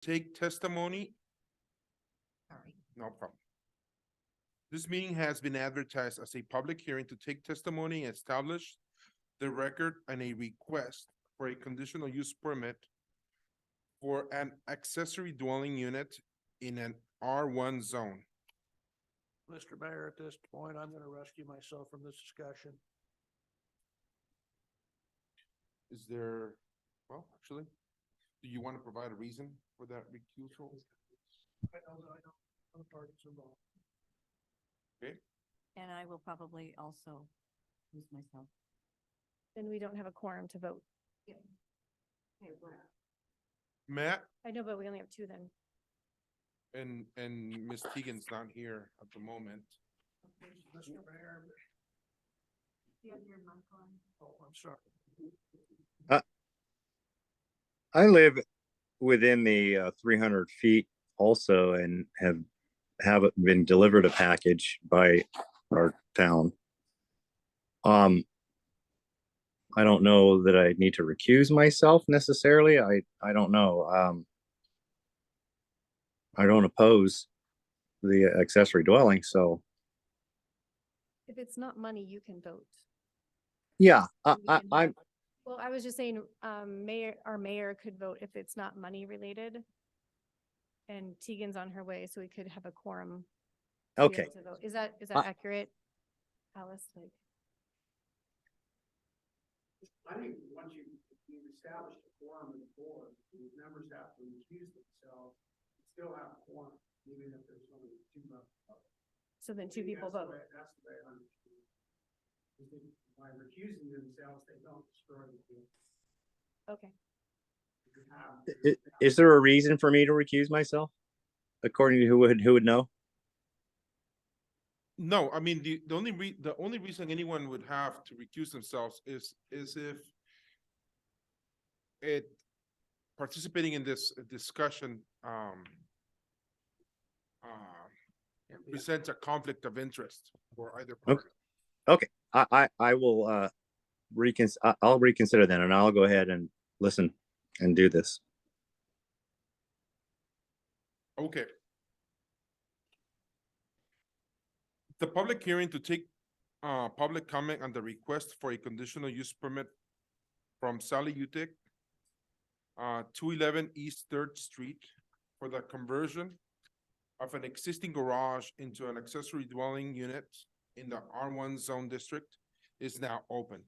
take testimony. Sorry. No problem. This meeting has been advertised as a public hearing to take testimony and establish the record and a request for a conditional use permit for an accessory dwelling unit in an R1 zone. Mr. Mayor, at this point, I'm gonna rescue myself from this discussion. Is there, well, actually, do you want to provide a reason for that recusal? I know, I'm parties involved. And I will probably also lose myself. Then we don't have a quorum to vote. Matt I know, but we only have two then. and Ms. Teagan's not here at the moment. Mr. Mayor. Oh, I'm sorry. I live within the 300 feet also and have been delivered a package by our town. I don't know that I need to recuse myself necessarily. I don't know. I don't oppose the accessory dwelling, so If it's not money, you can vote. yeah, We I, can I'm have- Well, I was just saying, our mayor could vote if it's not money related. And Tegan's on her way, so we could have a quorum. to be okay. able to vote. Is that I- accurate? Alice, like, I think once you've established a quorum of the board, the members have to recuse themselves, still have a quorum, even if there's only two members. so then two people vote. That's the way I understand it. I think by recusing themselves, they don't destroy the field. Okay. Is there a reason for me to recuse myself? According to who would know? No, I mean, the only reason anyone would have to recuse themselves is if it participating in this discussion presents a conflict of interest for either party. Okay, I will I'll reconsider then, and I'll go ahead and listen and do this. Okay. The public hearing to take public comment on the request for a conditional use permit from Sally Utecht, 211 East Third Street for the conversion of an existing garage into an accessory dwelling unit in the R1 zone district is now open.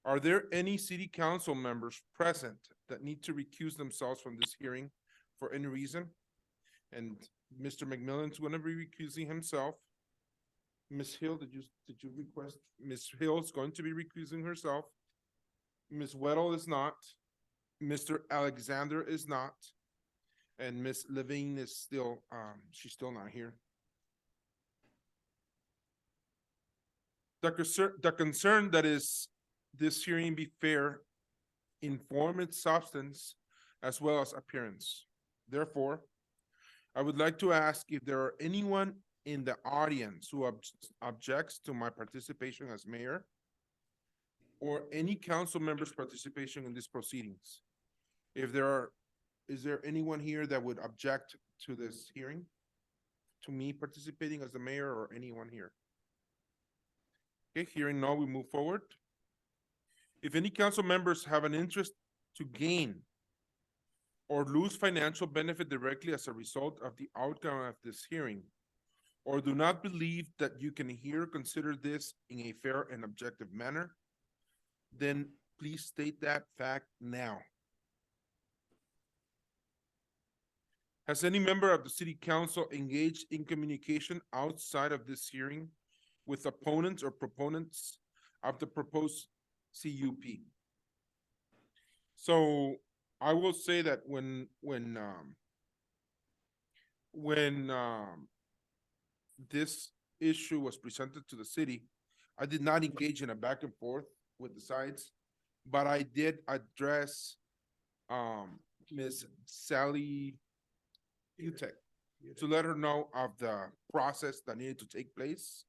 Are there any city council members present that need to recuse themselves from this hearing for any reason? And Mr. McMillan's going to be recusing himself. Ms. Hill, did you request? Ms. Hill's going to be recusing herself. Ms. Weddle is not. Mr. Alexander is not. And Ms. Levine is still, she's still not here. The concern that is this hearing be fair in form and substance as well as appearance. Therefore, I would like to ask if there are anyone in the audience who objects to my participation as mayor or any council members' participation in these proceedings. If there are, is there anyone here that would object to this hearing? To me participating as the mayor or anyone here? Okay, hearing none, we move forward. If any council members have an interest to gain or lose financial benefit directly as a result of the outcome of this hearing, or do not believe that you can here consider this in a fair and objective manner, then please state that fact now. Has any member of the city council engaged in communication outside of this hearing with opponents or proponents of the proposed CUP? So I will say that when this issue was presented to the city, I did not engage in a back and forth with the sides, but I did address Ms. Sally Utecht to let her know of the process that needed to take place.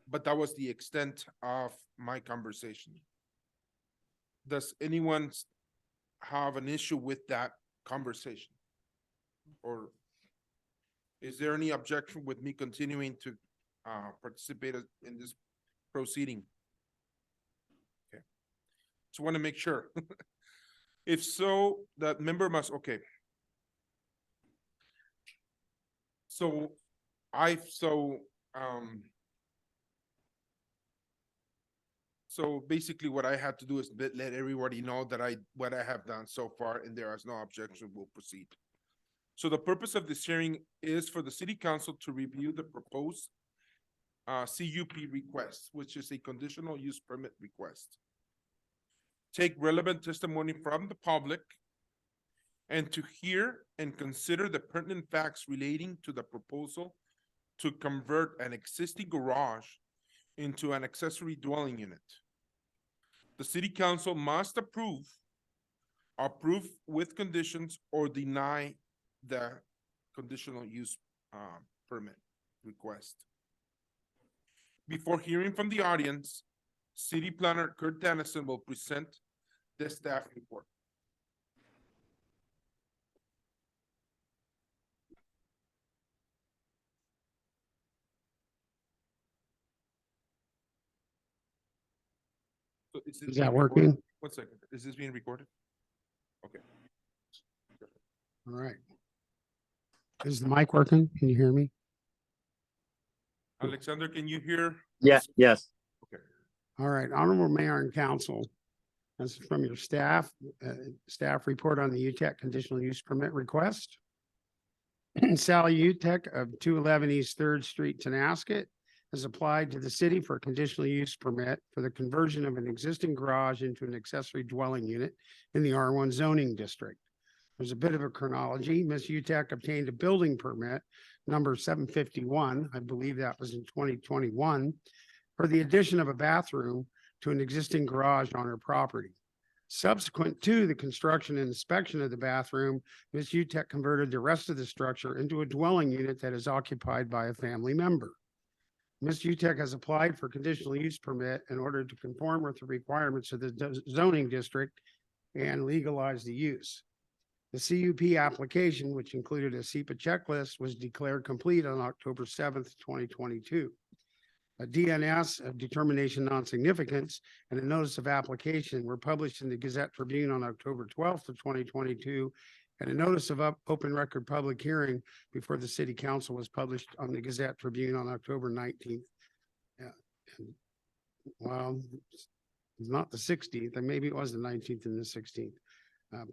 But that was the extent of my conversation. Does anyone have an issue with that conversation? Or is there any objection with me continuing to participate in this proceeding? Okay. Just want to make sure. If so, that member must, okay. So so basically what I had to do is let everybody know that what I have done so far, and there is no objection, will proceed. So the purpose of this hearing is for the city council to review the proposed CUP request, which is a conditional use permit request. Take relevant testimony from the public and to hear and consider the pertinent facts relating to the proposal to convert an existing garage into an accessory dwelling unit. The city council must approve with conditions, or deny the conditional use permit request. Before hearing from the audience, City Planner Kurt Dennison will present the staff report. So is Is being that recorded? working? 1 second. Is this being recorded? Okay. All right. Is the mic working? Can you hear me? Alexander, can you hear? Yes, yes. All right, Honorable Mayor and Council. This is from your staff, staff report on the Utecht conditional use permit request. Sally Utecht of 211 East Third Street, Tenasket, has applied to the city for a conditional use permit for the conversion of an existing garage into an accessory dwelling unit in the R1 zoning district. There's a bit of a chronology. Ms. Utecht obtained a building permit number 751, I believe that was in 2021, for the addition of a bathroom to an existing garage on her property. Subsequent to the construction and inspection of the bathroom, Ms. Utecht converted the rest of the structure into a dwelling unit that is occupied by a family member. Ms. Utecht has applied for conditional use permit in order to conform with the requirements of the zoning district and legalize the use. The CUP application, which included a SEPA checklist, was declared complete on October 7th, 2022. A DNS of determination non-significance and a notice of application were published in the Gazette Tribune on October 12th of 2022, and a notice of open record public hearing before the city council was published on the Gazette Tribune on October 19th. Well, it's not the 16th, and maybe it was the 19th and the 16th.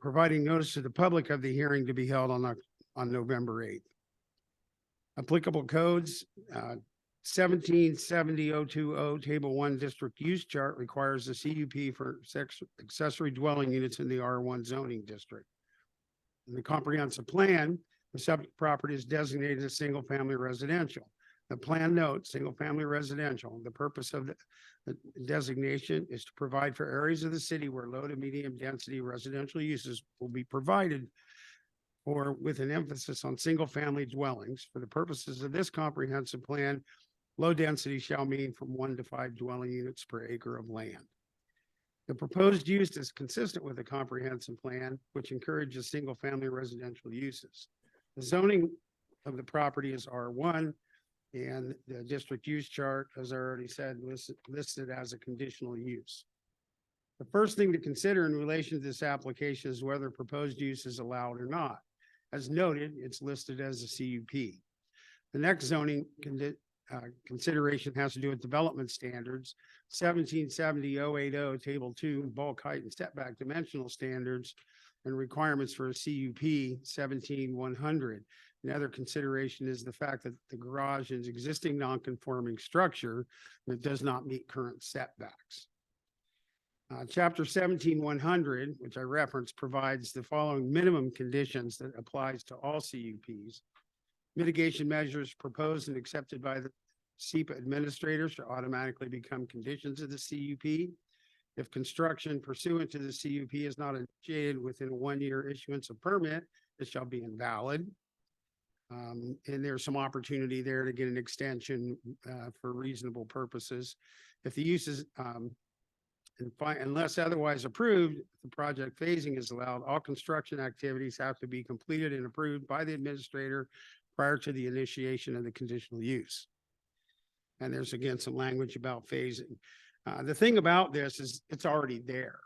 Providing notice to the public of the hearing to be held on November 8th. Applicable codes, 1770-020 Table 1 District Use Chart requires a CUP for accessory dwelling units in the R1 zoning district. In the comprehensive plan, the subject property is designated as single-family residential. The plan notes single-family residential. The purpose of the designation is to provide for areas of the city where low to medium density residential uses will be provided, or with an emphasis on single-family dwellings. For the purposes of this comprehensive plan, low density shall mean from 1 to 5 dwelling units per acre of land. The proposed use is consistent with the comprehensive plan, which encourages single-family residential uses. The zoning of the property is R1, and the district use chart, as I already said, listed as a conditional use. The first thing to consider in relation to this application is whether proposed use is allowed or not. As noted, it's listed as a CUP. The next zoning consideration has to do with development standards. 1770-080 Table 2 bulk height and setback dimensional standards and requirements for a CUP 17100. Another consideration is the fact that the garage is existing non-conforming structure that does not meet current setbacks. Chapter 17100, which I referenced, provides the following minimum conditions that applies to all CUPs. Mitigation measures proposed and accepted by the SEPA administrator should automatically become conditions of the CUP. If construction pursuant to the CUP is not initiated within a 1-year issuance of permit, it shall be invalid. And there's some opportunity there to get an extension for reasonable purposes. If the use is And unless otherwise approved, if the project phasing is allowed, all construction activities have to be completed and approved by the administrator prior to the initiation of the conditional use. And there's again some language about phasing. The thing about this is it's already there.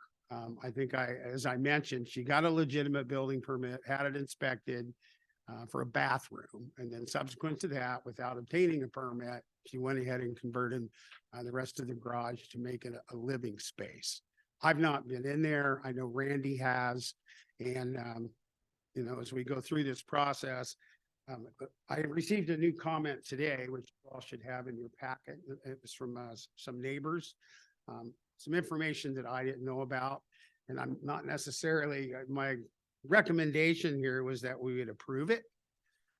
I think as I mentioned, she got a legitimate building permit, had it inspected for a bathroom. And then subsequent to that, without obtaining a permit, she went ahead and converted the rest of the garage to make it a living space. I've not been in there. I know Randy has. And, you know, as we go through this process, I received a new comment today, which you all should have in your packet. It was from some neighbors, some information that I didn't know about. And I'm not necessarily, my recommendation here was that we would approve it.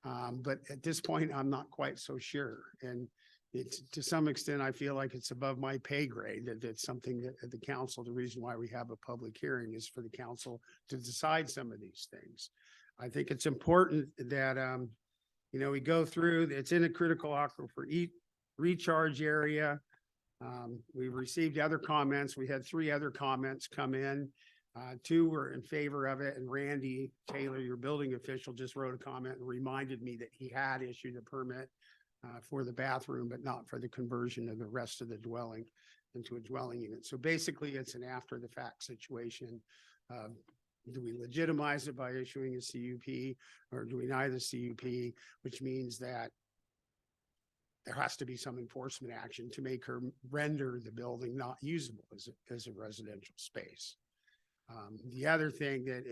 But at this point, I'm not quite so sure. And it's, to some extent, I feel like it's above my pay grade, that it's something that the council, the reason why we have a public hearing is for the council to decide some of these things. I think it's important that, you know, we go through, it's in a critical aquifer recharge area. We received other comments. We had 3 other comments come in. 2 were in favor of it, and Randy Taylor, your building official, just wrote a comment and reminded me that he had issued a permit for the bathroom, but not for the conversion of the rest of the dwelling into a dwelling unit. So basically, it's an after the fact situation. Do we legitimize it by issuing a CUP, or do we deny the CUP, which means that there has to be some enforcement action to make her render the building not usable as a residential space. The other thing that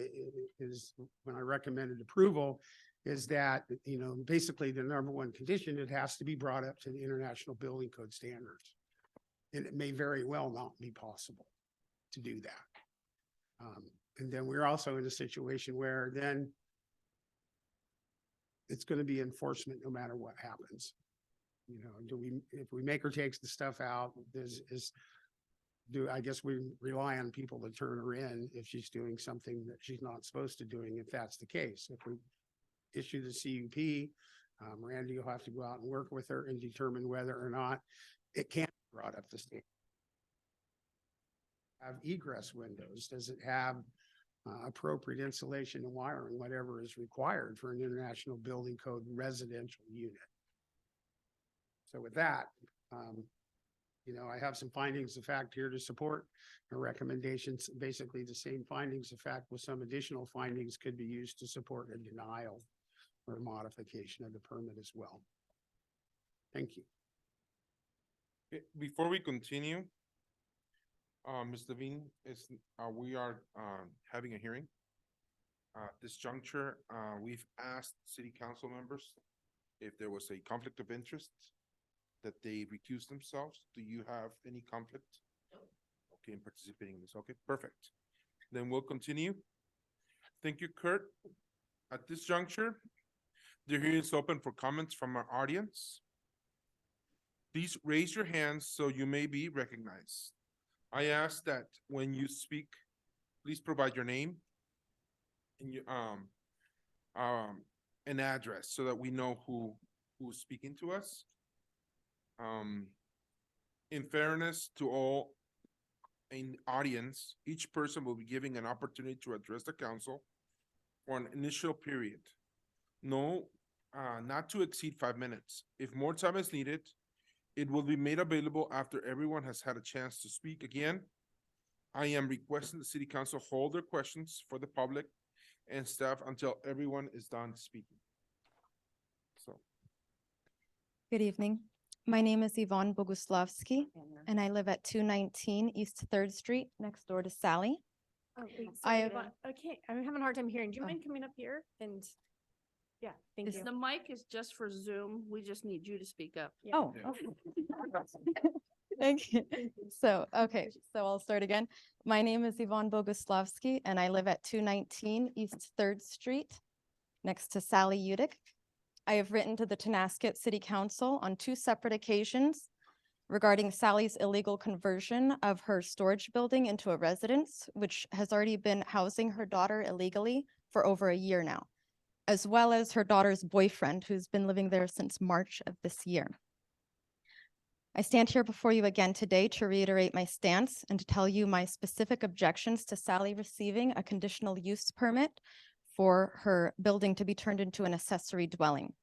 is, when I recommended approval, is that, you know, basically the number 1 condition, it has to be brought up to the International Building Code standards. And it may very well not be possible to do that. And then we're also in a situation where then it's going to be enforcement no matter what happens. You know, if we make her take the stuff out, I guess we rely on people to turn her in if she's doing something that she's not supposed to doing, if that's the case. If we issue the CUP, Randy will have to go out and work with her and determine whether or not it can be brought up to state. Have egress windows? Does it have appropriate insulation and wiring, whatever is required for an International Building Code residential unit? So with that, you know, I have some findings of fact here to support our recommendations. Basically, the same findings of fact with some additional findings could be used to support a denial or a modification of the permit as well. Thank you. Before we continue, Ms. Levine, we are having a hearing. At this juncture, we've asked city council members if there was a conflict of interest, that they recuse themselves. Do you have any conflict? Okay, in participating in this. Okay, perfect. Then we'll continue. Thank you, Kurt. At this juncture, the hearing is open for comments from our audience. Please raise your hands so you may be recognized. I ask that when you speak, please provide your name and your an address so that we know who's speaking to us. In fairness to all in audience, each person will be giving an opportunity to address the council for an initial period. No, not to exceed 5 minutes. If more time is needed, it will be made available after everyone has had a chance to speak. Again, I am requesting the city council hold their questions for the public and staff until everyone is done speaking. So. Good evening. My name is Yvonne Boguslavsky, and I live at 219 East 3rd Street, next door to Sally. Oh, wait, I sorry, have- Yvonne. Okay, I'm having a hard time hearing. Do you Oh. mind coming up here? And, yeah, thank you. The mic is just for Zoom. We just need you to speak up. Yeah. Oh, Yeah. okay. Thank you. So, okay, so I'll start again. My name is Yvonne Boguslavsky, and I live at 219 East 3rd Street, next to Sally Utecht. I have written to the Tonasket City Council on 2 separate occasions regarding Sally's illegal conversion of her storage building into a residence, which has already been housing her daughter illegally for over a year now, as well as her daughter's boyfriend, who's been living there since March of this year. I stand here before you again today to reiterate my stance and to tell you my specific objections to Sally receiving a conditional use permit for her building to be turned into an accessory dwelling.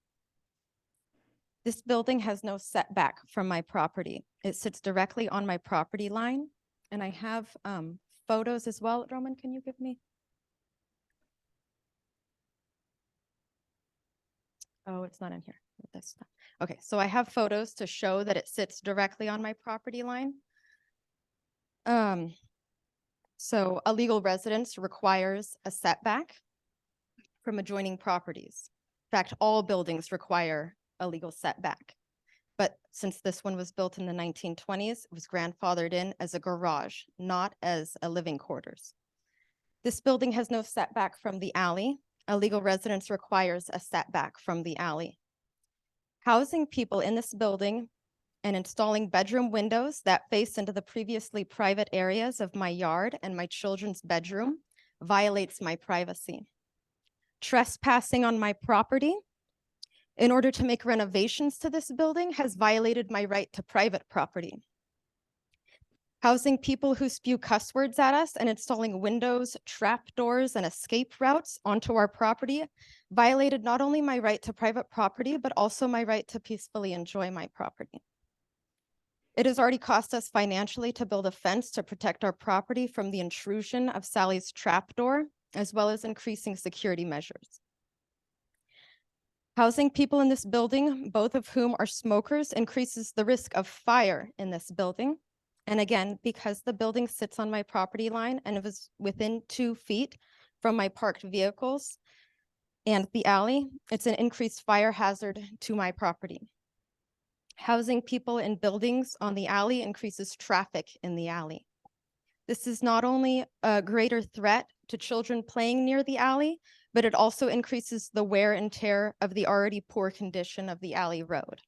This building has no setback from my property. It sits directly on my property line, and I have photos as well. Roman, can you give me? Oh, it's not in here. That's not. Okay, so I have photos to show that it sits directly on my property line. So a legal residence requires a setback from adjoining properties. In fact, all buildings require a legal setback. But since this one was built in the 1920s, it was grandfathered in as a garage, not as a living quarters. This building has no setback from the alley. A legal residence requires a setback from the alley. Housing people in this building and installing bedroom windows that face into the previously private areas of my yard and my children's bedroom violates my privacy. Trespassing on my property in order to make renovations to this building has violated my right to private property. Housing people who spew cuss words at us and installing windows, trap doors, and escape routes onto our property violated not only my right to private property, but also my right to peacefully enjoy my property. It has already cost us financially to build a fence to protect our property from the intrusion of Sally's trapdoor, as well as increasing security measures. Housing people in this building, both of whom are smokers, increases the risk of fire in this building. And again, because the building sits on my property line and it was within 2 feet from my parked vehicles and the alley, it's an increased fire hazard to my property. Housing people in buildings on the alley increases traffic in the alley. This is not only a greater threat to children playing near the alley, but it also increases the wear and tear of the already poor condition of the alley road.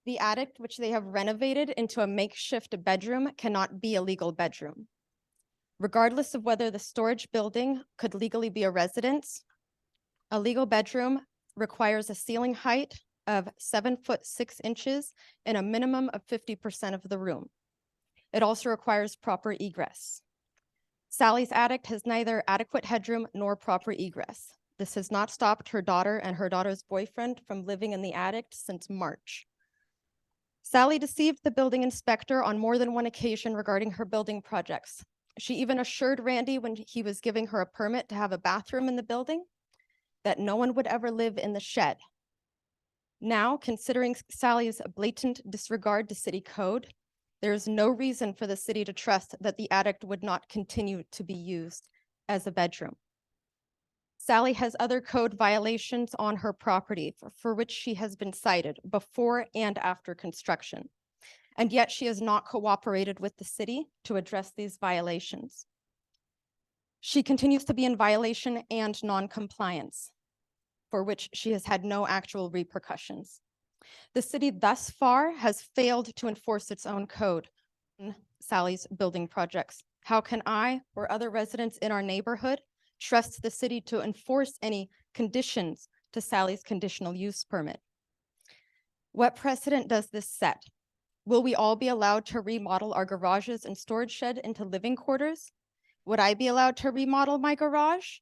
The attic, which they have renovated into a makeshift bedroom, cannot be a legal bedroom. Regardless of whether the storage building could legally be a residence, a legal bedroom requires a ceiling height of 7'6" and a minimum of 50% of the room. It also requires proper egress. Sally's attic has neither adequate headroom nor proper egress. This has not stopped her daughter and her daughter's boyfriend from living in the attic since March. Sally deceived the building inspector on more than one occasion regarding her building projects. She even assured Randy when he was giving her a permit to have a bathroom in the building that no one would ever live in the shed. Now, considering Sally's blatant disregard to city code, there is no reason for the city to trust that the attic would not continue to be used as a bedroom. Sally has other code violations on her property for which she has been cited before and after construction. And yet she has not cooperated with the city to address these violations. She continues to be in violation and non-compliance, for which she has had no actual repercussions. The city thus far has failed to enforce its own code on Sally's building projects. How can I or other residents in our neighborhood trust the city to enforce any conditions to Sally's conditional use permit? What precedent does this set? Will we all be allowed to remodel our garages and storage shed into living quarters? Would I be allowed to remodel my garage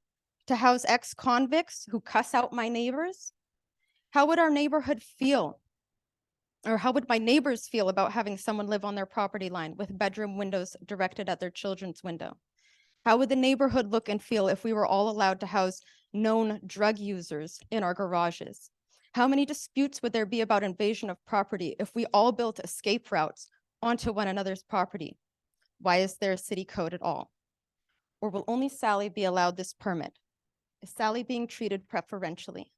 to house ex-convicts who cuss out my neighbors? How would our neighborhood feel? Or how would my neighbors feel about having someone live on their property line with bedroom windows directed at their children's window? How would the neighborhood look and feel if we were all allowed to house known drug users in our garages? How many disputes would there be about invasion of property if we all built escape routes onto one another's property? Why is there a city code at all? Or will only Sally be allowed this permit? Is Sally being treated preferentially?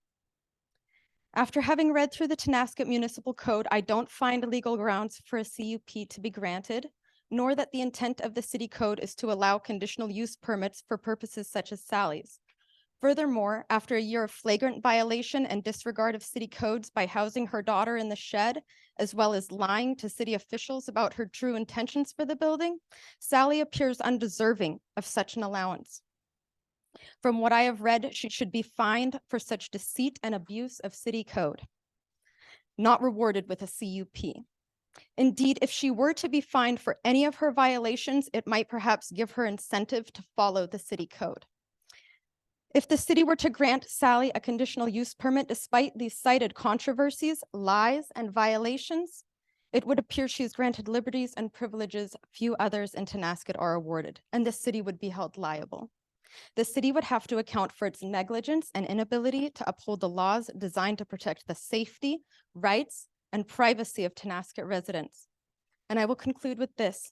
After having read through the Tonasket Municipal Code, I don't find legal grounds for a CUP to be granted, nor that the intent of the city code is to allow conditional use permits for purposes such as Sally's. Furthermore, after a year of flagrant violation and disregard of city codes by housing her daughter in the shed, as well as lying to city officials about her true intentions for the building, Sally appears undeserving of such an allowance. From what I have read, she should be fined for such deceit and abuse of city code. not rewarded with a CUP. Indeed, if she were to be fined for any of her violations, it might perhaps give her incentive to follow the city code. If the city were to grant Sally a conditional use permit despite these cited controversies, lies, and violations, it would appear she's granted liberties and privileges few others in Tonasket are awarded, and the city would be held liable. The city would have to account for its negligence and inability to uphold the laws designed to protect the safety, rights, and privacy of Tonasket residents. And I will conclude with this.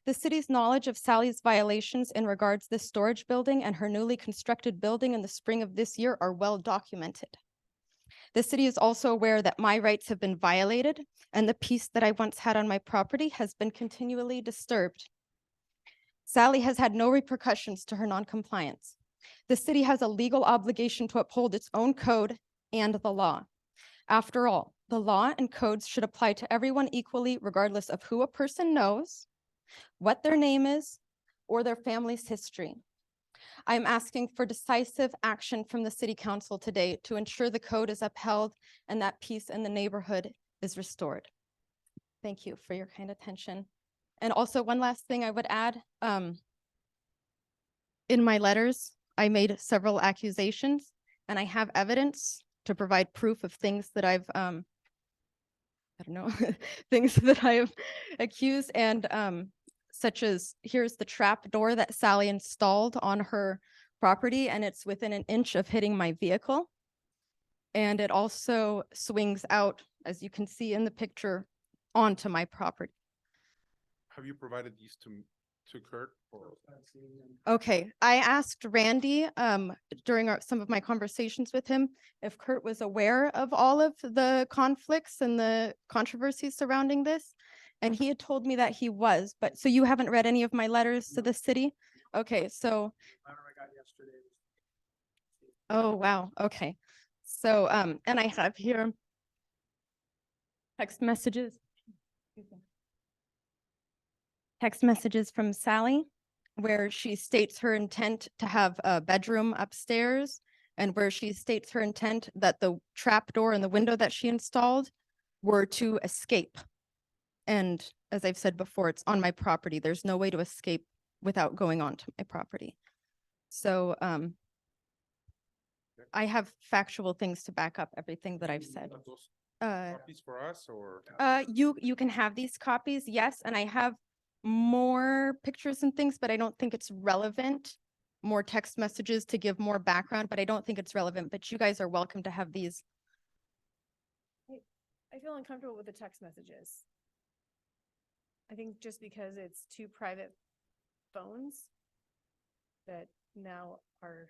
The city's knowledge of Sally's violations in regards to this storage building and her newly constructed building in the spring of this year are well documented. The city is also aware that my rights have been violated and the peace that I once had on my property has been continually disturbed. Sally has had no repercussions to her noncompliance. The city has a legal obligation to uphold its own code and the law. After all, the law and codes should apply to everyone equally, regardless of who a person knows, what their name is, or their family's history. I am asking for decisive action from the city council today to ensure the code is upheld and that peace in the neighborhood is restored. Thank you for your kind attention. And also one last thing I would add, in my letters, I made several accusations and I have evidence to provide proof of things that I've, I don't know, things that I have accused and such as here's the trap door that Sally installed on her property and it's within an inch of hitting my vehicle. And it also swings out, as you can see in the picture, onto my property. Have you provided these to Kurt or? Okay, I asked Randy during some of my conversations with him if Kurt was aware of all of the conflicts and the controversies surrounding this. And he had told me that he was, but so you haven't read any of my letters to the city? Okay, so. Letter I got yesterday. Oh, wow. Okay. So, and I have here text messages. Text messages from Sally where she states her intent to have a bedroom upstairs and where she states her intent that the trap door and the window that she installed were to escape. And as I've said before, it's on my property. There's no way to escape without going onto my property. So I have factual things to back up everything that I've said. Have those Uh, copies for us or? you can have these copies, yes, and I have more pictures and things, but I don't think it's relevant. More text messages to give more background, but I don't think it's relevant, but you guys are welcome to have these. I feel uncomfortable with the text messages. I think just because it's two private phones that now are.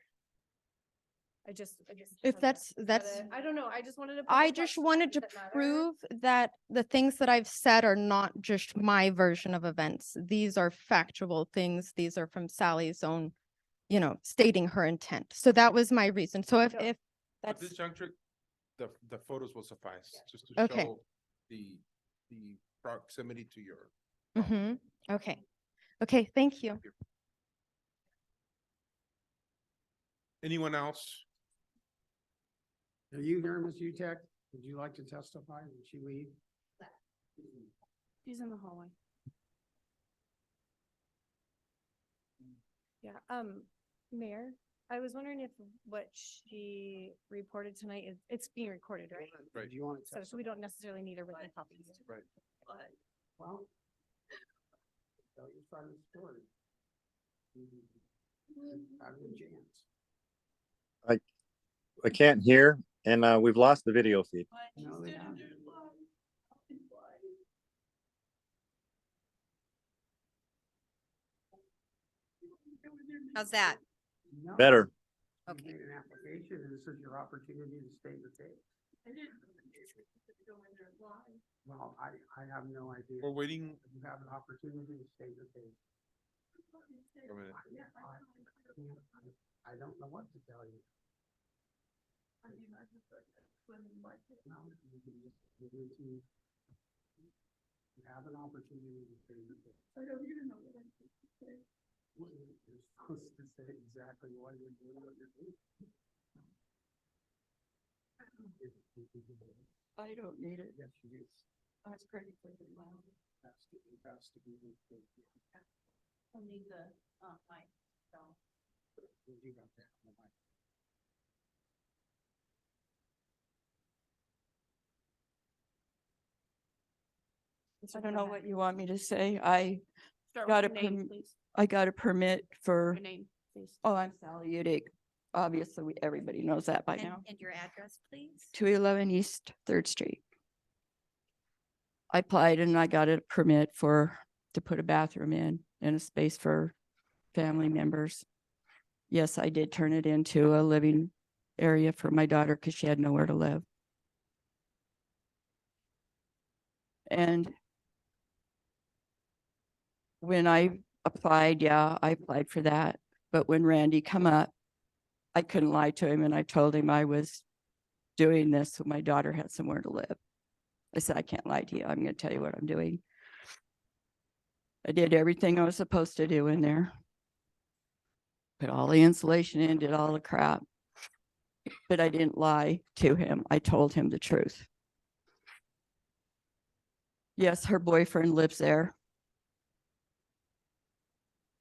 I just. If that's, I don't know, I just wanted to. put I the just facts wanted to that matter. prove that the things that I've said are not just my version of events. These are factual things. These are from Sally's own, you know, stating her intent. So that was my reason. So if At that's, this juncture, the photos will suffice just to Okay. show the proximity to your. okay. Okay, thank you. Anyone else? Are you here, Ms. Utecht? Would you like to testify? Did she leave? She's in the hallway. Yeah, Mayor, I was wondering if what she reported tonight is, it's being recorded, right? Right. Do you want to So testify? we don't necessarily need a written copy. Right. Well. Tell your side of the story. Out of the chance. I can't hear, and we've lost the video feed. No, they haven't. How's that? No. Better. You Okay. made an application, and this is your opportunity to state the case. Well, I have no idea. We're waiting. You have an opportunity to state the case. A minute. I don't know what to tell you. No, you have an opportunity to state the case. You're supposed to say exactly why you're doing what you're doing. I don't need it. Yes, you do. That's pretty loud. I'll need the, mic, so. You got that on the mic. I don't know what you want me to say. I Start got with a your name, perm- please. I got a permit for, Your name, please. oh, I'm Sally Utecht. Obviously, everybody knows that by now. And your address, please. 211 East Third Street. I applied and I got a permit to put a bathroom in and a space for family members. Yes, I did turn it into a living area for my daughter because she had nowhere to live. And when I applied, yeah, I applied for that. But when Randy come up, I couldn't lie to him and I told him I was doing this so my daughter had somewhere to live. I said, I can't lie to you. I'm going to tell you what I'm doing. I did everything I was supposed to do in there. Put all the insulation in, did all the crap. But I didn't lie to him. I told him the truth. Yes, her boyfriend lives there.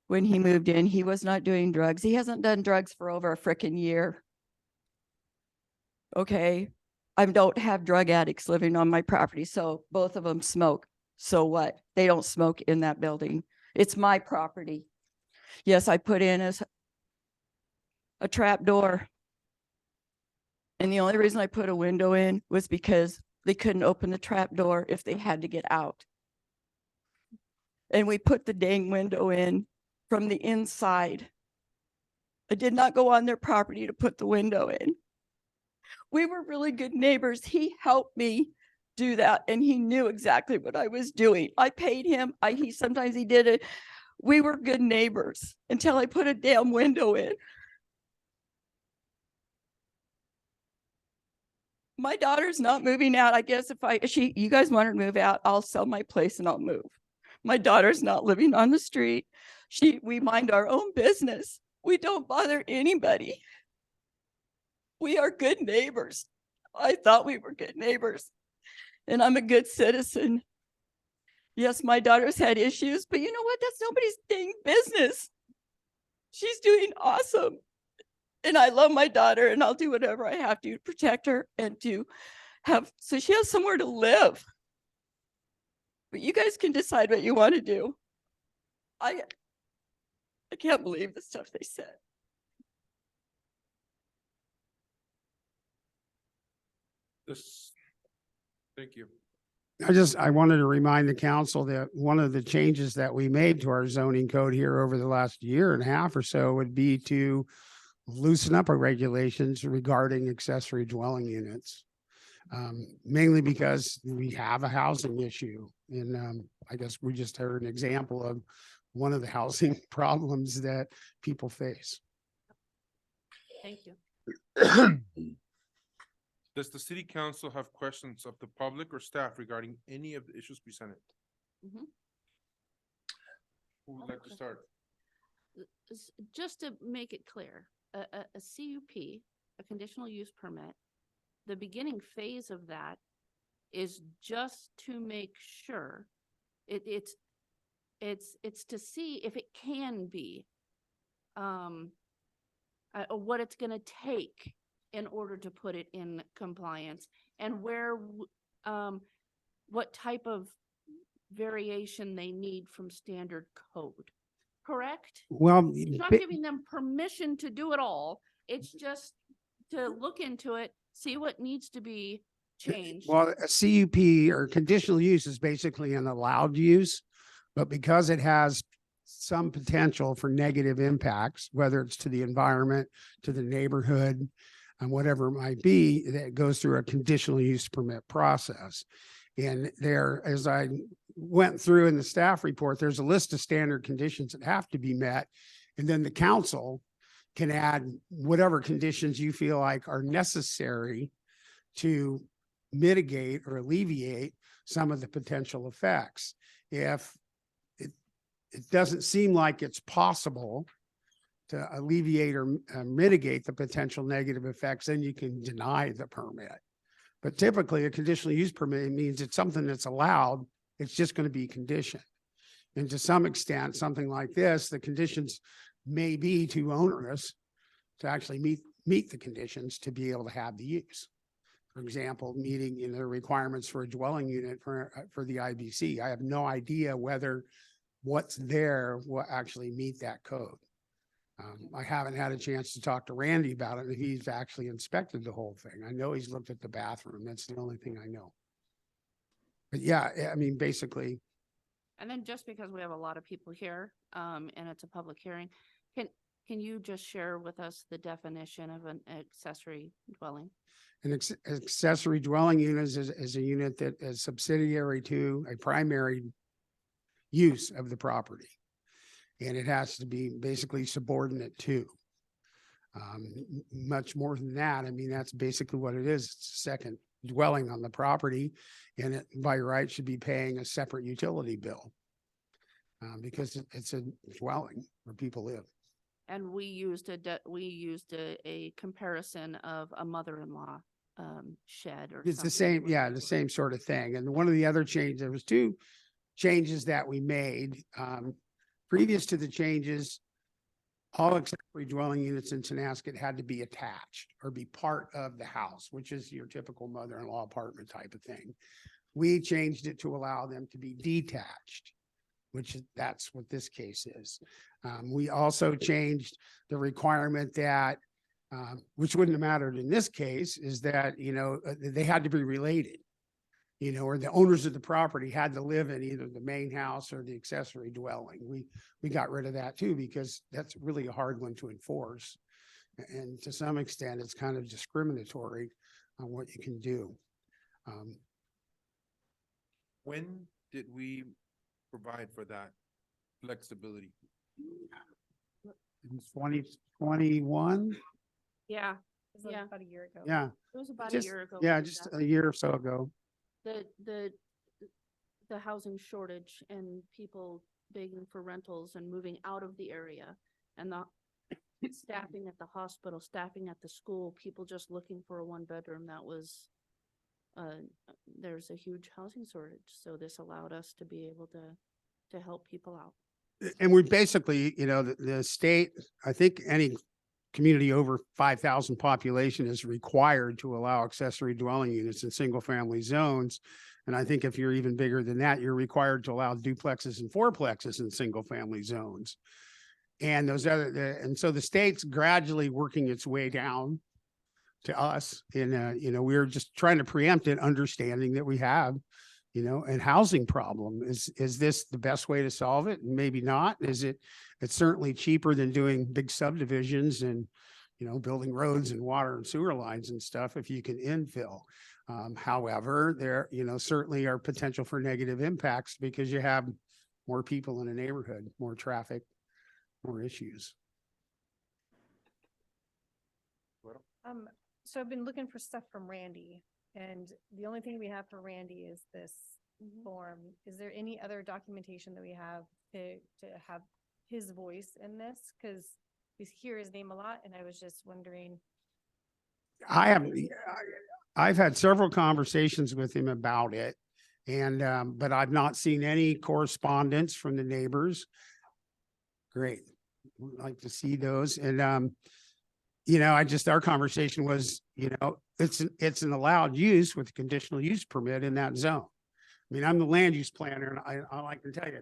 When he moved in, he was not doing drugs. He hasn't done drugs for over a frickin' year. Okay, I don't have drug addicts living on my property, so both of them smoke. So what? They don't smoke in that building. It's my property. Yes, I put in a trap door. And the only reason I put a window in was because they couldn't open the trap door if they had to get out. And we put the dang window in from the inside. I did not go on their property to put the window in. We were really good neighbors. He helped me do that and he knew exactly what I was doing. I paid him. Sometimes he did it. We were good neighbors until I put a damn window in. My daughter's not moving out. I guess you guys want her to move out, I'll sell my place and I'll move. My daughter's not living on the street. We mind our own business. We don't bother anybody. We are good neighbors. I thought we were good neighbors and I'm a good citizen. Yes, my daughter's had issues, but you know what? That's nobody's dang business. She's doing awesome. And I love my daughter and I'll do whatever I have to protect her and so she has somewhere to live. But you guys can decide what you want to do. I can't believe the stuff they said. Thank you. I wanted to remind the council that one of the changes that we made to our zoning code here over the last year and a half or so would be to loosen up our regulations regarding accessory dwelling units. Mainly because we have a housing issue. And I guess we just heard an example of one of the housing problems that people face. Thank you. Does the city council have questions of the public or staff regarding any of the issues presented? Mhm. Who would like to start? Just to make it clear, a CUP, a conditional use permit, the beginning phase of that is just to make sure it's to see if it can be what it's going to take in order to put it in compliance and what type of variation they need from standard code. Correct? Well, It's not giving them permission to do it all. It's just to look into it, see what needs to be changed. well, a CUP or conditional use is basically an allowed use, but because it has some potential for negative impacts, whether it's to the environment, to the neighborhood, and whatever it might be, that goes through a conditional use permit process. And there, as I went through in the staff report, there's a list of standard conditions that have to be met. And then the council can add whatever conditions you feel like are necessary to mitigate or alleviate some of the potential effects. If it doesn't seem like it's possible to alleviate or mitigate the potential negative effects, then you can deny the permit. But typically a conditional use permit means it's something that's allowed. It's just going to be conditioned. And to some extent, something like this, the conditions may be too onerous to actually meet the conditions to be able to have the use. For example, meeting, the requirements for a dwelling unit for the IBC. I have no idea whether what's there will actually meet that code. I haven't had a chance to talk to Randy about it, and he's actually inspected the whole thing. I know he's looked at the bathroom. That's the only thing I know. But yeah, I mean, basically, And then just because we have a lot of people here, and it's a public hearing, can you just share with us the definition of an accessory dwelling? an accessory dwelling unit is a unit that is subsidiary to a primary use of the property. And it has to be basically subordinate to. Much more than that, I mean, that's basically what it is. It's a second dwelling on the property, and it by right should be paying a separate utility bill. Because it's a dwelling where people live. And we used a comparison of a mother-in-law shed or It's the something. same, yeah, the same sort of thing. And one of the other changes, there was two changes that we made. Previous to the changes, all accessory dwelling units in Tonasket had to be attached or be part of the house, which is your typical mother-in-law apartment type of thing. We changed it to allow them to be detached, that's what this case is. We also changed the requirement that, which wouldn't have mattered in this case, is that, they had to be related. Or the owners of the property had to live in either the main house or the accessory dwelling. We got rid of that too, because that's really a hard one to enforce. And to some extent, it's kind of discriminatory on what you can do. When did we provide for that flexibility? In 2021, Yeah, It was like Yeah. about a year ago. yeah, it was about a just, year ago. yeah, we did just that. a year or so ago. The housing shortage and people begging for rentals and moving out of the area and the staffing at the hospital, staffing at the school, people just looking for a one bedroom, that was there's a huge housing shortage. So this allowed us to be able to help people out. And we basically, the state, I think any community over 5,000 population is required to allow accessory dwelling units in single family zones. And I think if you're even bigger than that, you're required to allow duplexes and fourplexes in single family zones. And and so the state's gradually working its way down to us. And, we're just trying to preempt it, understanding that we have, a housing problem. Is this the best way to solve it? Maybe not. It's certainly cheaper than doing big subdivisions and, building roads and water and sewer lines and stuff if you can infill. However, there, certainly are potential for negative impacts because you have more people in a neighborhood, more traffic, more issues. So I've been looking for stuff from Randy, and the only thing we have for Randy is this form. Is there any other documentation that we have to have his voice in this? Because we hear his name a lot, and I was just wondering. I've had several conversations with him about it. And, but I've not seen any correspondence from the neighbors. Great. We'd like to see those. And, our conversation was, it's an allowed use with a conditional use permit in that zone. I mean, I'm the land use planner, and all I can tell you,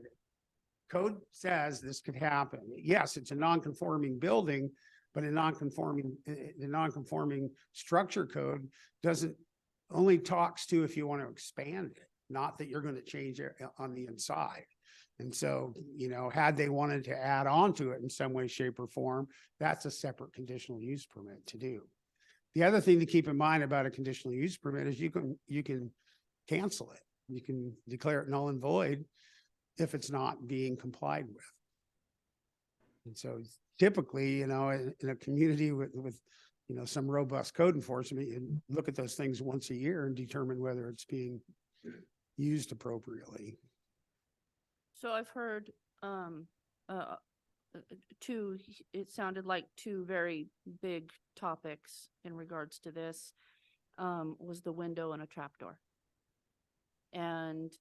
code says this could happen. Yes, it's a non-conforming building, but the non-conforming structure code only talks to if you want to expand it, not that you're going to change it on the inside. And so, had they wanted to add on to it in some way, shape, or form, that's a separate conditional use permit to do. The other thing to keep in mind about a conditional use permit is you can cancel it. You can declare it null and void if it's not being complied with. And so typically, in a community with some robust code enforcement, you look at those things once a year and determine whether it's being used appropriately. So I've heard it sounded like two very big topics in regards to this. was the window and a trapdoor. And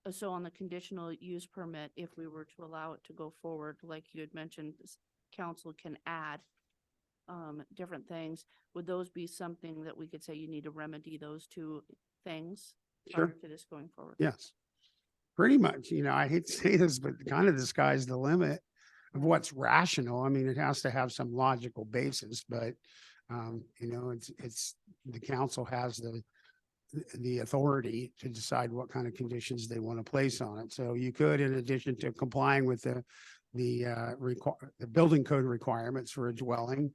so on the conditional use permit, if we were to allow it to go forward, like you had mentioned, council can add different things. Would those be something that we could say you need to remedy those two things Sure. prior to this going forward? Yes. Pretty much, I hate to say this, but kind of the sky's the limit of what's rational. I mean, it has to have some logical basis, but it's, the council has the authority to decide what kind of conditions they want to place on it. So you could, in addition to complying with the building code requirements for a dwelling,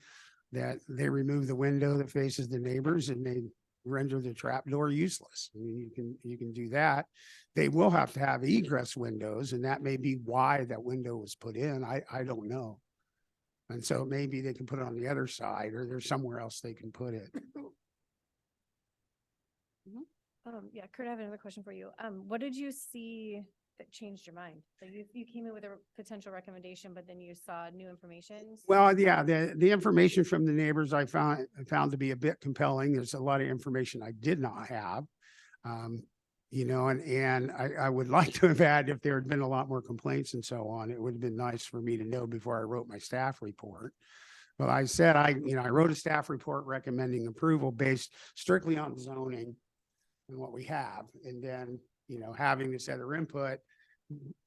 that they remove the window that faces the neighbors and they render the trapdoor useless. I mean, you can do that. They will have to have egress windows, and that may be why that window was put in. I don't know. And so maybe they can put it on the other side, or there's somewhere else they can put it. Yeah, Kurt, I have another question for you. What did you see that changed your mind? Like you came in with a potential recommendation, but then you saw new information? Well, yeah, the information from the neighbors I found to be a bit compelling. There's a lot of information I did not have. And I would like to have had, if there had been a lot more complaints and so on, it would have been nice for me to know before I wrote my staff report. But I said, I wrote a staff report recommending approval based strictly on zoning and what we have. And then, having this other input,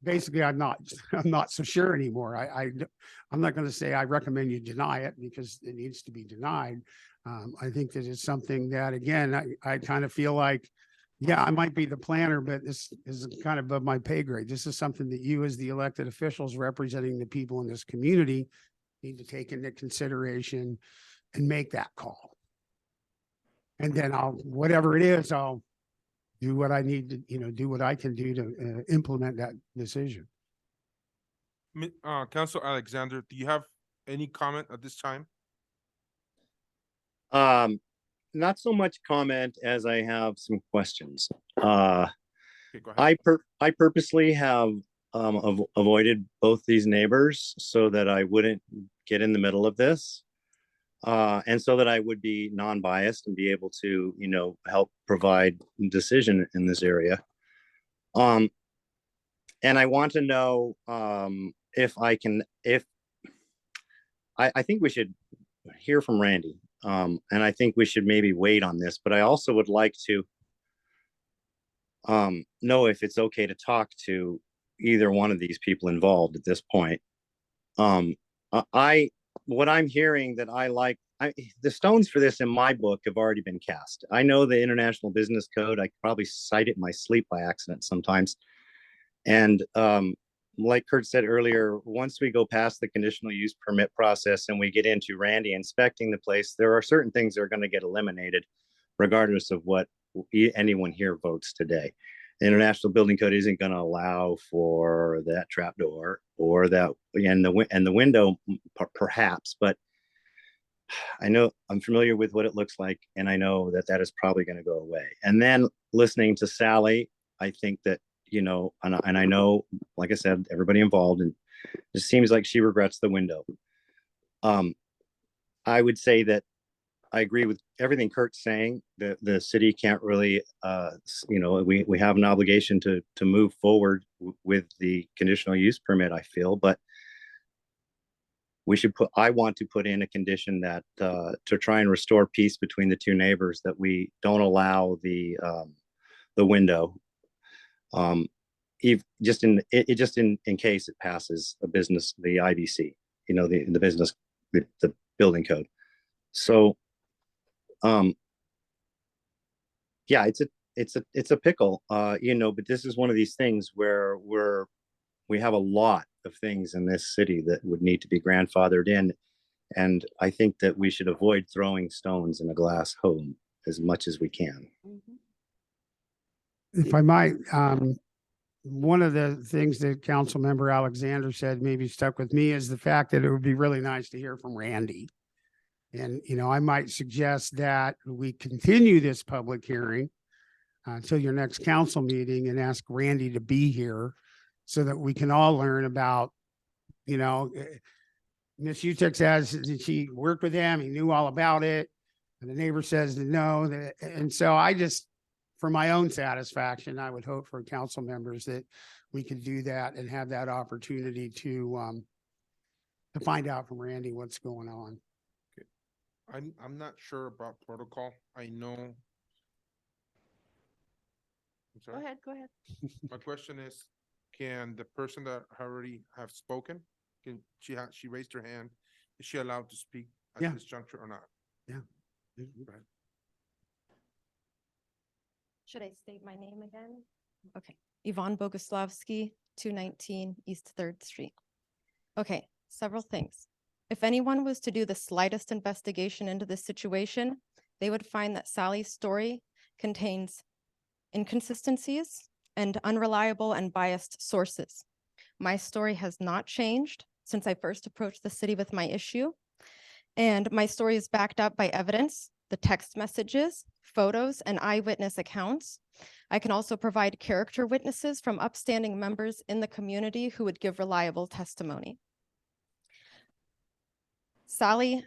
basically, I'm not so sure anymore. I'm not going to say I recommend you deny it because it needs to be denied. I think that it's something that, again, I kind of feel like, yeah, I might be the planner, but this is kind of above my pay grade. This is something that you, as the elected officials representing the people in this community, need to take into consideration and make that call. And then whatever it is, I'll do what I need to, do what I can do to implement that decision. Council Alexander, do you have any comment at this time? Not so much comment as I have some questions. Okay, go ahead. I purposely have avoided both these neighbors so that I wouldn't get in the middle of this. And so that I would be non-biased and be able to, help provide decision in this area. And I want to know I think we should hear from Randy. And I think we should maybe wait on this, but I also would like to know if it's okay to talk to either one of these people involved at this point. What I'm hearing that the stones for this in my book have already been cast. I know the International Business Code. I could probably cite it in my sleep by accident sometimes. And like Kurt said earlier, once we go past the conditional use permit process and we get into Randy inspecting the place, there are certain things that are going to get eliminated regardless of what anyone here votes today. The International Building Code isn't going to allow for that trapdoor or that, and the window perhaps, but I know I'm familiar with what it looks like, and I know that is probably going to go away. And then listening to Sally, I think that, and I know, like I said, everybody involved, and it seems like she regrets the window. I would say that I agree with everything Kurt's saying. The city can't really, we have an obligation to move forward with the conditional use permit, I feel, but I want to put in a condition that to try and restore peace between the two neighbors, that we don't allow the window, just in case it passes the IBC, the business, the building code. So, yeah, it's a pickle, but this is one of these things where we have a lot of things in this city that would need to be grandfathered in. And I think that we should avoid throwing stones in a glass home as much as we can. If I might, one of the things that Council Member Alexander said maybe stuck with me is the fact that it would be really nice to hear from Randy. And, I might suggest that we continue this public hearing until your next council meeting and ask Randy to be here so that we can all learn about, Miss Utecht says that she worked with him, he knew all about it. And the neighbor says no, and so I just, for my own satisfaction, I would hope for council members that we could do that and have that opportunity to find out from Randy what's going on. I'm not sure about protocol. I know. I'm Go sorry. ahead, go ahead. My question is, can the person that already have spoken, she raised her hand, is she allowed to speak Yeah. at this juncture or not? Should I state my name again? Okay, Yvonne Boguslavsky, 219 East 3rd Street. Okay, several things. If anyone was to do the slightest investigation into this situation, they would find that Sally's story contains inconsistencies and unreliable and biased sources. My story has not changed since I first approached the city with my issue. And my story is backed up by evidence, the text messages, photos, and eyewitness accounts. I can also provide character witnesses from upstanding members in the community who would give reliable testimony. Sally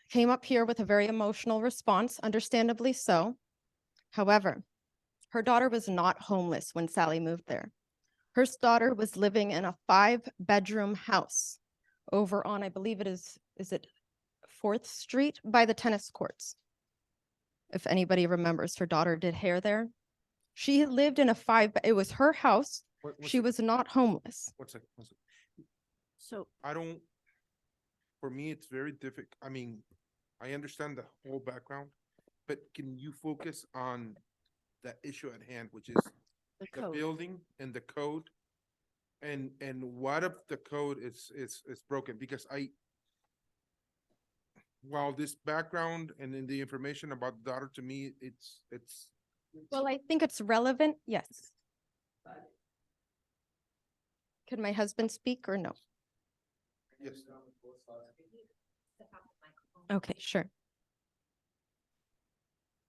came up here with a very emotional response, understandably so. However, her daughter was not homeless when Sally moved there. Her daughter was living in a 5-bedroom house over on, I believe it is it 4th Street by the tennis courts. If anybody remembers, her daughter did hair there. She lived in it was her house. She was not homeless. What's it? So, I don't, for me, it's very difficult. I mean, I understand the whole background, but can you focus on the issue at hand, which is the the code. building and the code? And what if the code is broken? Because while this background and then the information about the daughter, to me, it's. Well, I think it's relevant, yes. Could my husband speak or no? Yes. Okay, sure.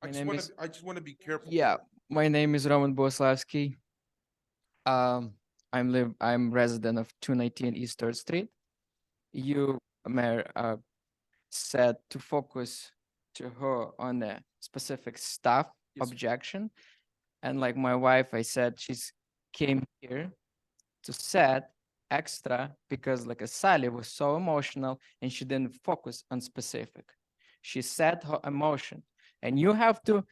I My just name wanna, is- I just wanna be careful. Yeah, my name is Roman Boslavsky. I'm resident of 219 East 3rd Street. You, Mayor, said to focus to her on the specific staff Yes, sir. objection. And like my wife, I said she's came here to set extra because like Sally was so emotional and she didn't focus on specific. She said her emotion. And you have to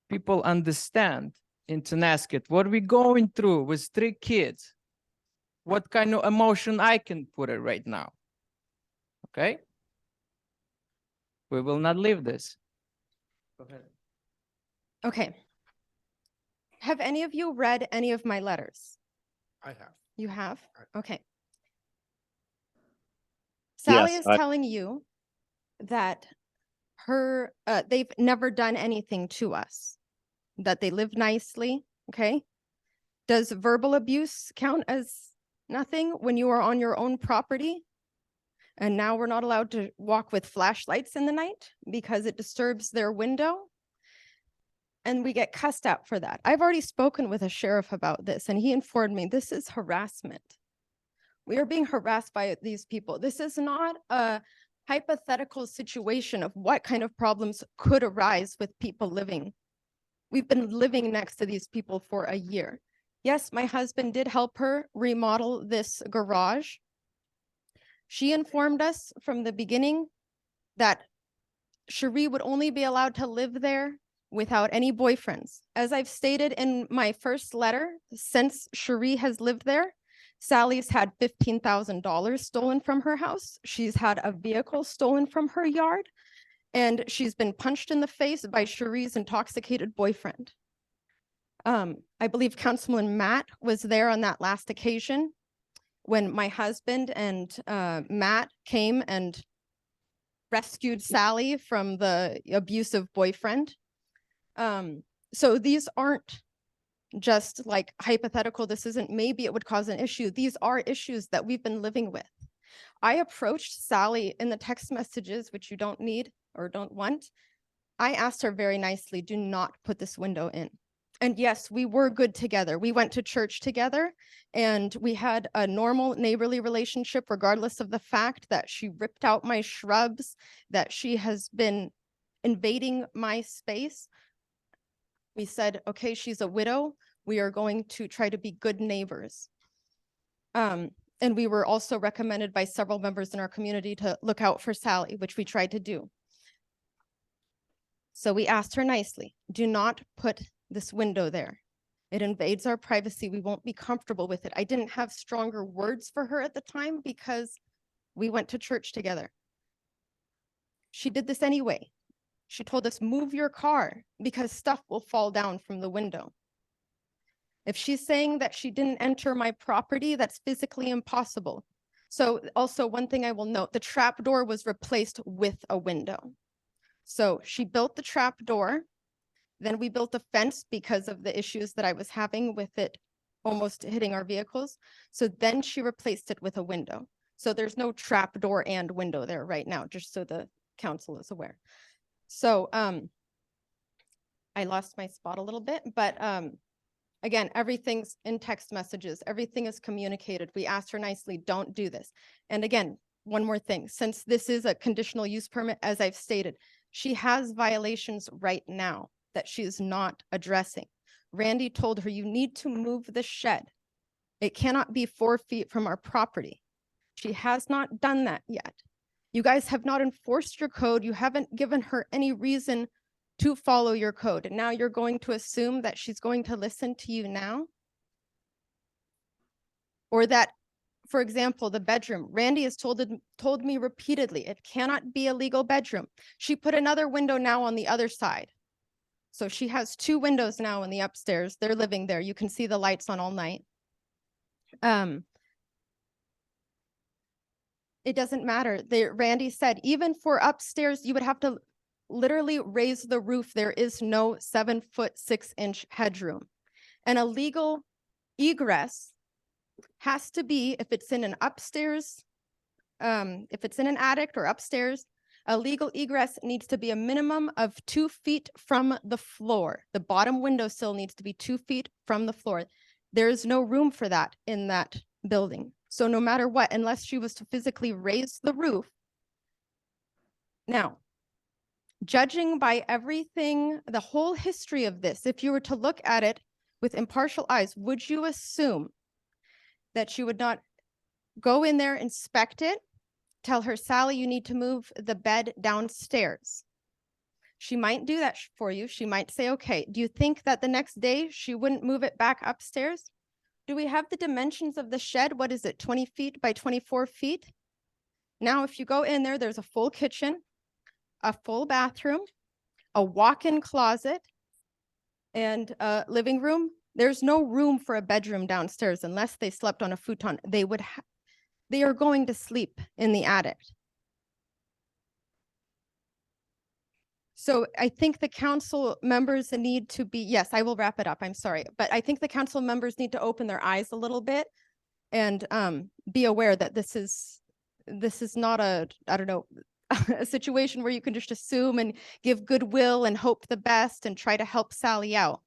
people understand in Tonasket what we're going through with 3 kids. What kind of emotion I can put it right now. Okay? We will not leave this. Go ahead. Okay. Have any of you read any of my letters? I have. You have? Okay. Yes, Sally is I- telling you that they've never done anything to us, that they live nicely, okay? Does verbal abuse count as nothing when you are on your own property? And now we're not allowed to walk with flashlights in the night because it disturbs their window? And we get cussed out for that. I've already spoken with a sheriff about this, and he informed me this is harassment. We are being harassed by these people. This is not a hypothetical situation of what kind of problems could arise with people living. We've been living next to these people for a year. Yes, my husband did help her remodel this garage. She informed us from the beginning that Cherie would only be allowed to live there without any boyfriends. As I've stated in my first letter, since Cherie has lived there, Sally's had $15,000 stolen from her house. She's had a vehicle stolen from her yard, and she's been punched in the face by Cherie's intoxicated boyfriend. I believe Councilman Matt was there on that last occasion when my husband and Matt came and rescued Sally from the abusive boyfriend. So these aren't just like hypothetical, this isn't maybe it would cause an issue. These are issues that we've been living with. I approached Sally in the text messages, which you don't need or don't want. I asked her very nicely, do not put this window in. And yes, we were good together. We went to church together and we had a normal neighborly relationship, regardless of the fact that she ripped out my shrubs, that she has been invading my space, we said, okay, she's a widow. We are going to try to be good neighbors. And we were also recommended by several members in our community to look out for Sally, which we tried to do. So we asked her nicely, do not put this window there. It invades our privacy. We won't be comfortable with it. I didn't have stronger words for her at the time because we went to church together. She did this anyway. She told us, move your car because stuff will fall down from the window. If she's saying that she didn't enter my property, that's physically impossible. So also one thing I will note, the trap door was replaced with a window. So she built the trap door. Then we built a fence because of the issues that I was having with it almost hitting our vehicles. So then she replaced it with a window. So there's no trap door and window there right now, just so the council is aware. So I lost my spot a little bit, but again, everything's in text messages. Everything is communicated. We asked her nicely, don't do this. And again, one more thing, since this is a conditional use permit, as I've stated, she has violations right now that she is not addressing. Randy told her, you need to move the shed. It cannot be 4 feet from our property. She has not done that yet. You guys have not enforced your code. You haven't given her any reason to follow your code. And now you're going to assume that she's going to listen to you now? Or that, for example, the bedroom, Randy has told me repeatedly, it cannot be a legal bedroom. She put another window now on the other side. So she has 2 windows now in the upstairs. They're living there. You can see the lights on all night. It doesn't matter. Randy said, even for upstairs, you would have to literally raise the roof. There is no 7'6" headroom. And a legal egress has to be, if it's in an upstairs, if it's in an attic or upstairs, a legal egress needs to be a minimum of 2 feet from the floor. The bottom windowsill needs to be 2 feet from the floor. There is no room for that in that building. So no matter what, unless she was to physically raise the roof. Now, judging by everything, the whole history of this, if you were to look at it with impartial eyes, would you assume that she would not go in there, inspect it, tell her, Sally, you need to move the bed downstairs? She might do that for you. She might say, okay. Do you think that the next day she wouldn't move it back upstairs? Do we have the dimensions of the shed? What is it, 20 feet by 24 feet? Now, if you go in there, there's a full kitchen, a full bathroom, a walk-in closet, and a living room. There's no room for a bedroom downstairs unless they slept on a futon. They are going to sleep in the attic. So I think the council members need to be, yes, I will wrap it up, I'm sorry. But I think the council members need to open their eyes a little bit and be aware that this is not a, I don't know, a situation where you can just assume and give goodwill and hope the best and try to help Sally out.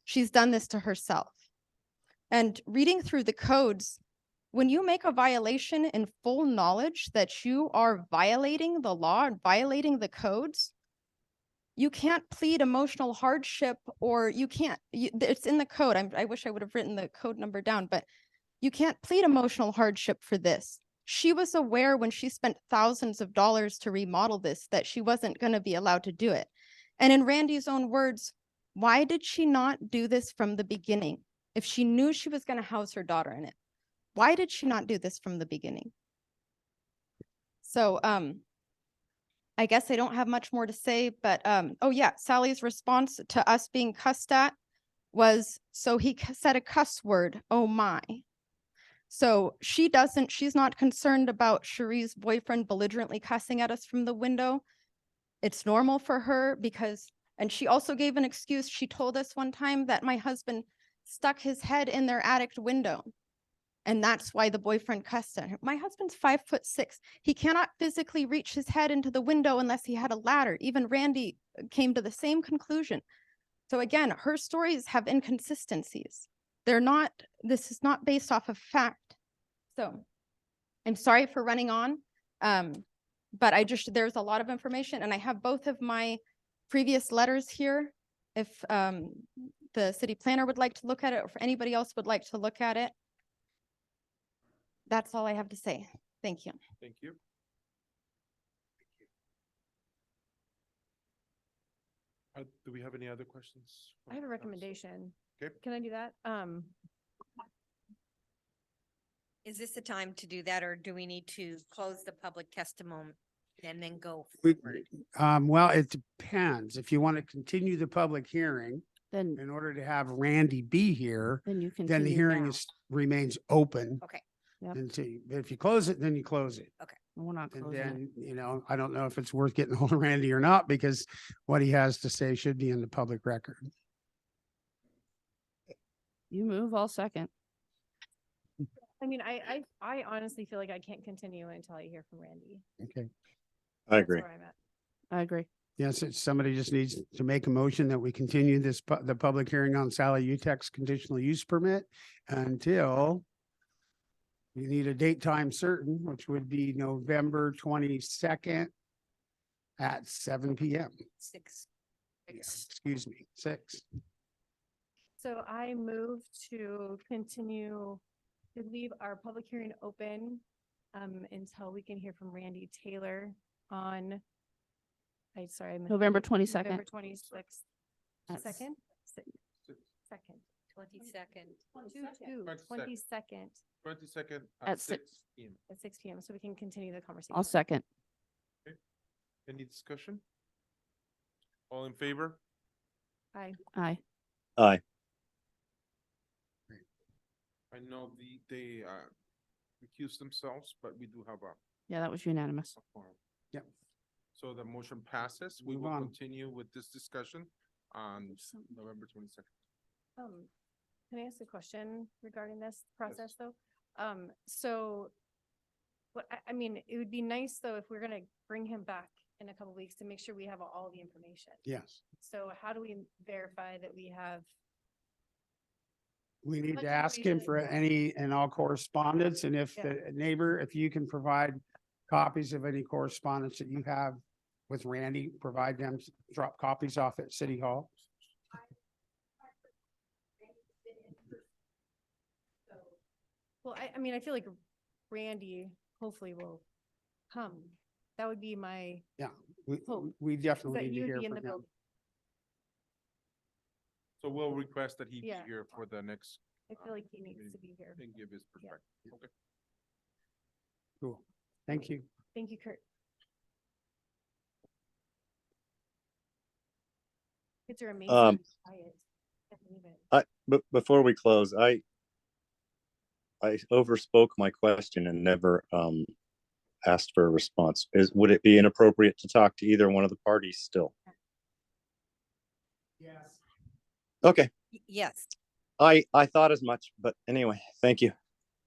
She's done this to herself. And reading through the codes, when you make a violation in full knowledge that you are violating the law and violating the codes, you can't plead emotional hardship, or you can't, it's in the code. I wish I would have written the code number down, but you can't plead emotional hardship for this. She was aware when she spent thousands of dollars to remodel this that she wasn't going to be allowed to do it. And in Randy's own words, why did she not do this from the beginning? If she knew she was going to house her daughter in it, why did she not do this from the beginning? So, I guess I don't have much more to say, but, oh yeah, Sally's response to us being cussed at was, so he said a cuss word, oh my. So she's not concerned about Cherie's boyfriend belligerently cussing at us from the window. It's normal for her because, and she also gave an excuse. She told us one time that my husband stuck his head in their attic window. And that's why the boyfriend cussed at him. My husband's 5'6". He cannot physically reach his head into the window unless he had a ladder. Even Randy came to the same conclusion. So again, her stories have inconsistencies. This is not based off of fact. So I'm sorry for running on, but there's a lot of information, and I have both of my previous letters here. If the city planner would like to look at it, or if anybody else would like to look at it. That's all I have to say. Thank you. Thank you. Do we have any other questions? I have a recommendation. Okay. Can I do that? Is this the time to do that, or do we need to close the public testimony and then go We- forward? Well, it depends. If you want to continue the public hearing, Then, in order to have Randy be here, then you continue then the hearing now. remains open. Okay. Yep. Until, if you close it, then you close it. We're not And closing it. then, I don't know if it's worth getting hold of Randy or not, because what he has to say should be in the public record. You move, I'll second. I mean, I honestly feel like I can't continue until I hear from Randy. Okay. I That's agree. where I'm at. I agree. Yes, somebody just needs to make a motion that we continue the public hearing on Sally Utecht's conditional use permit until you need a date time certain, which would be November 22nd at 7 PM. 6. Excuse me, 6. So I move to continue to leave our public hearing open until we can hear from Randy Taylor on, I missed November it. 22nd. November 26th. At Second? Second. 22nd. 22nd 22nd At at 6. 6 p.m. at 6 PM, so we can continue the conversation. I'll second. Any discussion? All in favor? Aye. Aye. Aye. I know they recused themselves, but we do have a Yeah, that was unanimous. quorum. Yep. So the motion passes. We Move will on. continue with this discussion on November 22nd. Can I ask a question regarding this process though? So what, I mean, it would be nice though, if we're gonna bring him back in a couple weeks to make sure we have all the information. Yes, So how do we verify that we have? we need Much to ask him for information. any and all correspondence, and if Yeah. the neighbor, if you can provide copies of any correspondence that you have with Randy, provide them, drop copies off at City Hall. Well, I mean, I feel like Randy hopefully will come. That would be my, We, Hope. we is definitely that need to you'd hear be in the from him. building. So we'll request that he be Yeah. here for the next, I feel like he needs to be here. and give his perspective. Okay. Cool. Thank you. Thank you, Kurt. Kids are amazing. Quiet. Can't believe it. But before we close, I overspoke my question and never asked for a response. Would it be inappropriate to talk to either one of the parties still? Yes. Okay, Yes. I thought as much, but anyway, thank you.